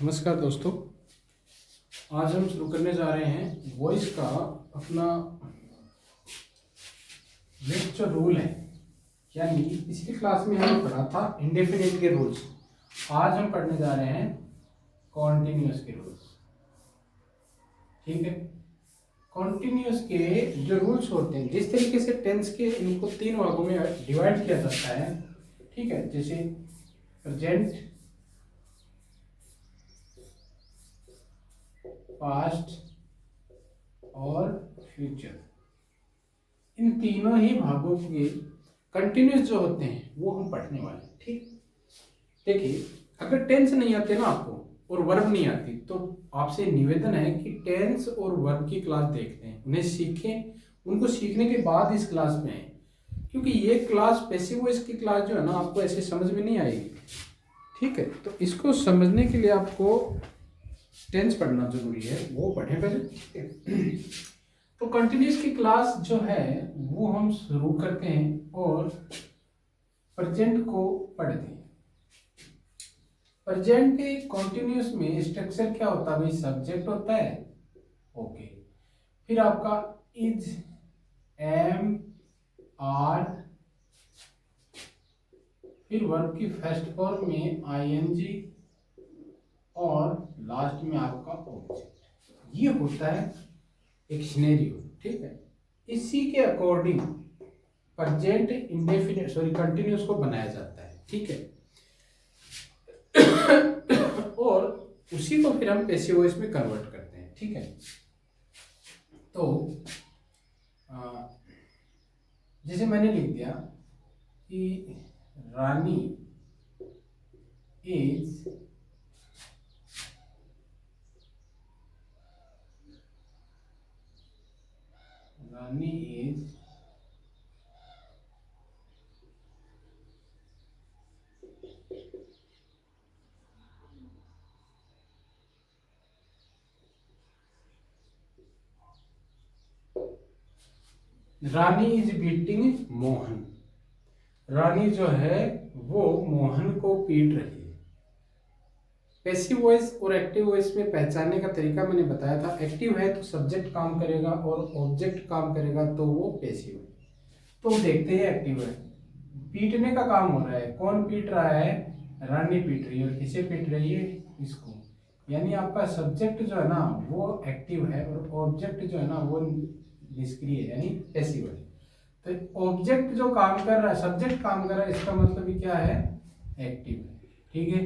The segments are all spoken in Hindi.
नमस्कार दोस्तों, आज हम शुरू करने जा रहे हैं वॉइस का अपना नेक्स्ट जो रूल है। यानी पिछली क्लास में हमने पढ़ा था इंडेफिनिट के रूल्स। आज हम पढ़ने जा रहे हैं कॉन्टिन्यूअस के रूल्स। ठीक है, कॉन्टिन्यूअस के जो रूल्स होते हैं, जिस तरीके से टेंस के इनको 3 भागों में डिवाइड किया जाता है। ठीक है, जैसे प्रेजेंट, पास्ट और फ्यूचर, इन तीनों ही भागों के कंटिन्यूस जो होते हैं वो हम पढ़ने वाले हैं। ठीक, देखिए, अगर टेंस नहीं आते ना आपको और वर्ब नहीं आती, तो आपसे निवेदन है कि टेंस और वर्ब की क्लास देखते हैं, उन्हें सीखें। उनको सीखने के बाद इस क्लास में आए, क्योंकि ये क्लास पैसिव वॉइस की क्लास जो है ना, आपको ऐसे समझ में नहीं आएगी। ठीक है, तो इसको समझने के लिए आपको टेंस पढ़ना जरूरी है, वो पढ़ें पहले। ठीक है, तो कंटिन्यूस की क्लास जो है वो हम शुरू करते हैं और प्रेजेंट को पढ़ते हैं। प्रेजेंट कंटिन्यूस में स्ट्रक्चर क्या होता है भाई? सब्जेक्ट होता है, ओके, फिर आपका इज, एम, आर, फिर वर्ब की फर्स्ट फॉर्म में आईएनजी और लास्ट में आपका ऑब्जेक्ट। ये होता है एक सिनेरियो। ठीक है, इसी के अकॉर्डिंग प्रेजेंट इंडेफिनिट कंटिन्यूस को बनाया जाता है। ठीक है, और उसी को फिर हम पैसिव वॉइस में कन्वर्ट करते हैं। ठीक है, तो जैसे मैंने लिख दिया कि Rani is Rani is Rani is beating Mohan. Rani जो है वो मोहन को पीट रही है। पैसिव वॉइस और एक्टिव वॉइस में पहचानने का तरीका मैंने बताया था। एक्टिव है तो सब्जेक्ट काम करेगा और ऑब्जेक्ट काम करेगा, तो वो पैसिव है। तो देखते हैं एक्टिव है, पीटने का काम हो रहा है। कौन पीट रहा है? रानी पीट रही है। और किसे पीट रही है? इसको। यानी आपका सब्जेक्ट जो है ना वो एक्टिव है और ऑब्जेक्ट जो है ना वो निष्क्रिय है, यानी पैसिव है। तो ऑब्जेक्ट जो काम कर रहा है, सब्जेक्ट काम कर रहा है, इसका मतलब भी क्या है? एक्टिव है। ठीक है,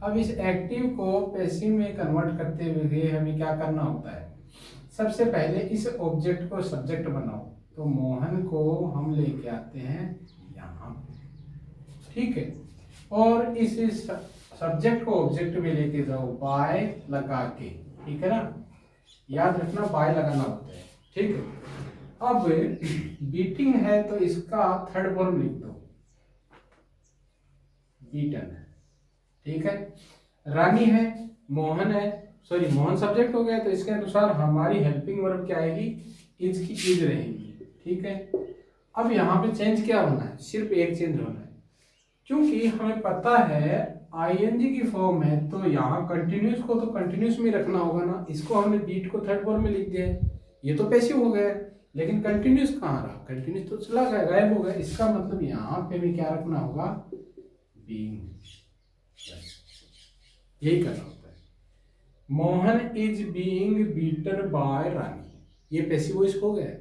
अब इस एक्टिव को पैसिव में कन्वर्ट करते हुए हमें क्या करना होता है? सबसे पहले इस ऑब्जेक्ट को सब्जेक्ट बनाओ। तो मोहन को हम लेके आते हैं यहाँ। ठीक है, और इस सब्जेक्ट को ऑब्जेक्ट में लेके जाओ बाय लगा के। ठीक है ना, याद रखना बाय लगाना होता है। ठीक है, अब बीटिंग है तो इसका थर्ड फॉर्म लिख दो, बीटन है। ठीक है, रानी है, मोहन है, सॉरी मोहन सब्जेक्ट हो गया, तो इसके अनुसार हमारी हेल्पिंग वर्ब क्या आएगी? इज की इज रहेगी। ठीक है, अब यहाँ पे चेंज क्या होना है? सिर्फ एक चेंज होना है, क्योंकि हमें पता है आईएनजी की फॉर्म है, तो यहाँ कंटिन्यूस को तो कंटिन्यूस में रखना होगा ना। इसको हमने बीट को थर्ड फॉर्म में लिख दिया है, ये तो पैसिव हो गया, लेकिन कंटिन्यूस कहाँ रहा? कंटिन्यूस तो चला गया, गायब हो गया। इसका मतलब यहाँ पे भी क्या रखना होगा? बीइंग। यही करना होता है। Mohan is being beaten by Rani, ये पैसिव वॉइस हो गया।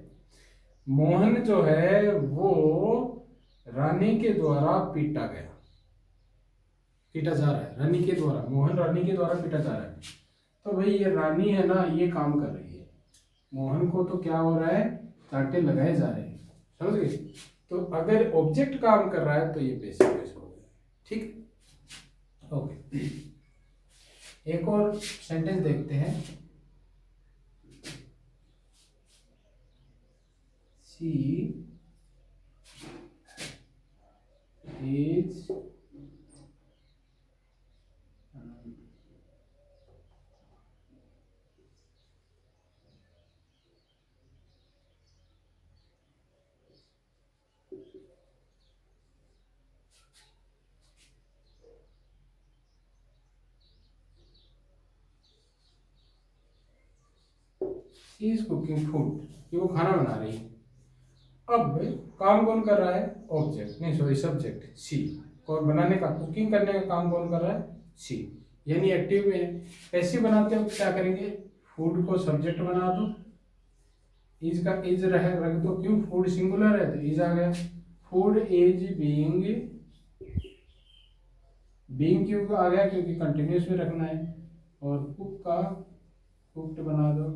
मोहन जो है वो रानी के द्वारा पीटा गया, पीटा जा रहा है रानी के द्वारा। मोहन रानी के द्वारा पीटा जा रहा है, तो भाई ये रानी है ना, ये काम कर रही है। मोहन को तो क्या हो रहा है? चांटे लगाए जा रहे हैं। समझ गए? तो अगर ऑब्जेक्ट काम कर रहा है तो ये पैसिव वॉइस हो गया। ठीक, ओके, एक और सेंटेंस देखते हैं। She is she is cooking food, कि वो खाना बना रही है। अब काम कौन कर रहा है? ऑब्जेक्ट, नहीं सॉरी सब्जेक्ट, शी। कौन बनाने का, कुकिंग करने का काम कौन कर रहा है? शी, यानी एक्टिव में है। पैसिव बनाते हो क्या करेंगे? फूड को सब्जेक्ट बना दो, इज का इज रख दो, क्यों? फूड सिंगुलर है तो इज आ गया। फूड इज बीइंग, बीइंग क्यों आ गया? क्योंकि कंटिन्यूस में रखना है। और कुक का कुक्ड बना दो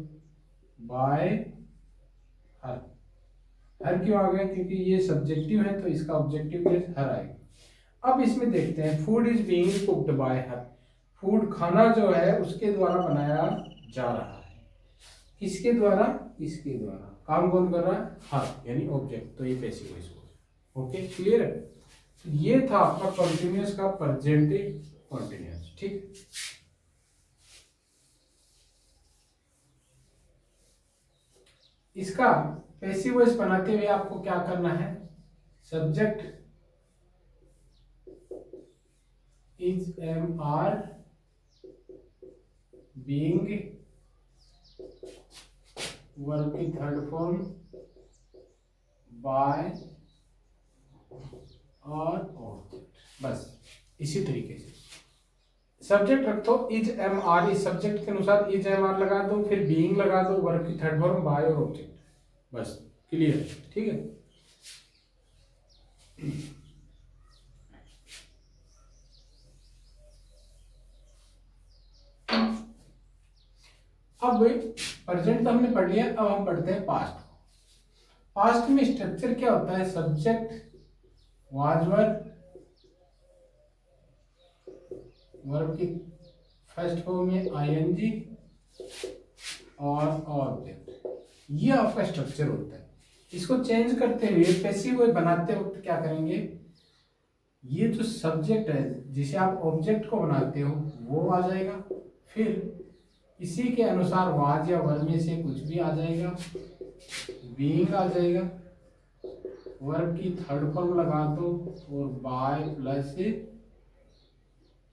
बाय हर। हर क्यों आ गया? क्योंकि ये सब्जेक्टिव है तो इसका ऑब्जेक्टिव हर आएगा। अब इसमें देखते हैं, food is being cooked bye her. Food खाना जो है उसके द्वारा बनाया जा रहा है। किसके द्वारा? इसके द्वारा। काम कौन कर रहा है? हर, यानी ऑब्जेक्ट, तो ये पैसिव वॉइस हो। ओके, क्लियर है? ये था आपका कंटिन्यूअस का प्रेजेंट कंटिन्यूअस। ठीक, इसका पैसिव वॉइस बनाते हुए आपको क्या करना है? Subject is am are being, verb की थर्ड फॉर्म बाय और ऑब्जेक्ट। बस इसी तरीके से सब्जेक्ट रख दो इज एम आर, इस सब्जेक्ट के अनुसार इज एम आर लगा दो, फिर बीइंग लगा दो, वर्ब की थर्ड फॉर्म बाय और ऑब्जेक्ट। बस क्लियर है? ठीक है। अब प्रेजेंट तो हमने पढ़ लिया, अब हम पढ़ते हैं पास्ट। पास्ट में स्ट्रक्चर क्या होता है? सब्जेक्ट, वाज वर, वर्ब की फर्स्ट फॉर्म में आईएनजी और ऑब्जेक्ट। ये आपका स्ट्रक्चर होता है। इसको चेंज करते हुए पैसिव वॉइस बनाते वक्त क्या करेंगे? ये जो सब्जेक्ट है जिसे आप ऑब्जेक्ट को बनाते हो वो आ जाएगा, फिर इसी के अनुसार वाज या वर्ब में से कुछ भी आ जाएगा, बीइंग आ जाएगा, वर्ब की थर्ड फॉर्म लगा दो और बाय प्लस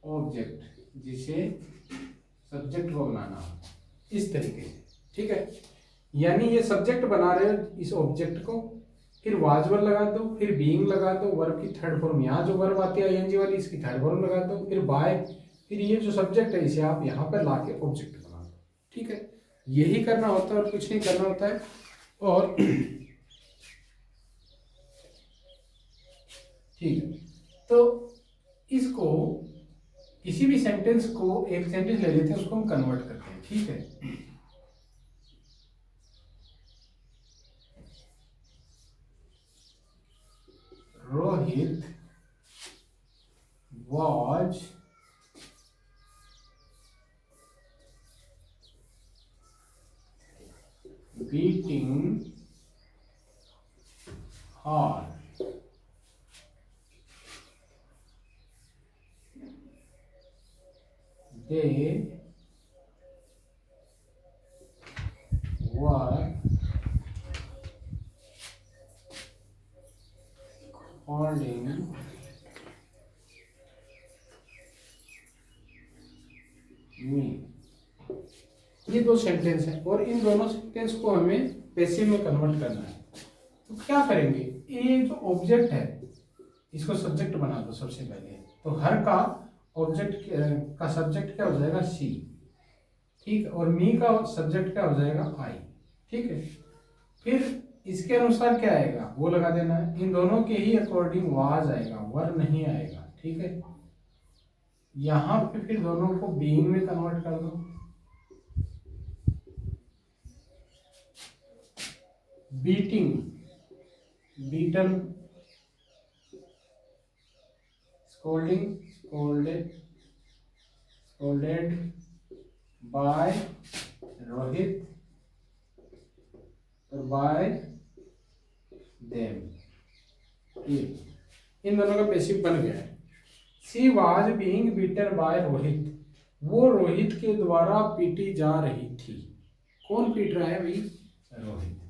ऑब्जेक्ट जिसे सब्जेक्ट को बनाना हो, इस तरीके से। ठीक है, यानी ये सब्जेक्ट बना रहे हो इस ऑब्जेक्ट को, फिर वाज वर्ब लगा दो, फिर बीइंग लगा दो, वर्ब की थर्ड फॉर्म, यहाँ जो वर्ब आती है आईएनजी वाली इसकी थर्ड फॉर्म लगा दो, फिर बाय, फिर ये जो सब्जेक्ट है इसे आप यहाँ पर लाके ऑब्जेक्ट बना दो। ठीक है, यही करना होता है और कुछ नहीं करना होता है। और ठीक है, तो इसको किसी भी सेंटेंस को एक सेंटेंस ले लेते हैं, उसको हम कन्वर्ट करते हैं। ठीक है, Rohit was beating her. They were holding me। ये दो सेंटेंस है और इन दोनों सेंटेंस को हमें पैसिव में कन्वर्ट करना है। तो क्या करेंगे? ये जो ऑब्जेक्ट है इसको सब्जेक्ट बना दो सबसे पहले। तो हर का ऑब्जेक्ट का सब्जेक्ट क्या हो जाएगा? सी। ठीक है, और मी का सब्जेक्ट क्या हो जाएगा? आई। ठीक है, फिर इसके अनुसार क्या आएगा वो लगा देना है। इन दोनों के ही अकॉर्डिंग वाज आएगा, वर नहीं आएगा। ठीक है, यहाँ पे फिर दोनों को बीइंग में कन्वर्ट कर दो। Beating, beaten, scolding, scolded, scolded by Rohit और बाय देम। इन दोनों का पैसिव बन गया है। She was being beaten bye Rohit, वो रोहित के द्वारा पीटी जा रही थी। कौन पीट रहा है भाई? रोहित।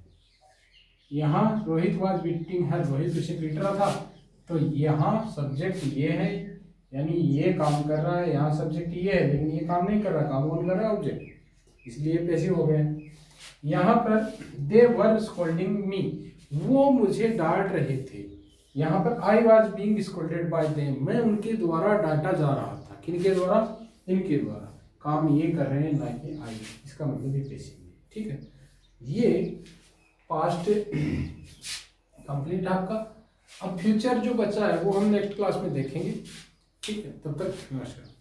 यहाँ रोहित वाज बीटिंग हर, रोहित उसे पीट रहा था। तो यहाँ सब्जेक्ट ये है, यानी ये काम कर रहा है, यहाँ सब्जेक्ट ये है लेकिन ये काम नहीं कर रहा, काम कौन कर रहा है? ऑब्जेक्ट, इसलिए पैसिव हो गया। यहाँ पर दे वर स्कोल्डिंग मी, वो मुझे डांट रहे थे। यहाँ पर I was being scolded bye them, मैं उनके द्वारा डांटा जा रहा था। किनके द्वारा? इनके द्वारा। काम ये कर रहे हैं ना कि आई, इसका मतलब ये पेसिव है। ठीक है, ये पास्ट कंप्लीट आपका। अब फ्यूचर जो बचा है वो हम नेक्स्ट क्लास में देखेंगे। ठीक है, तब तक नमस्कार।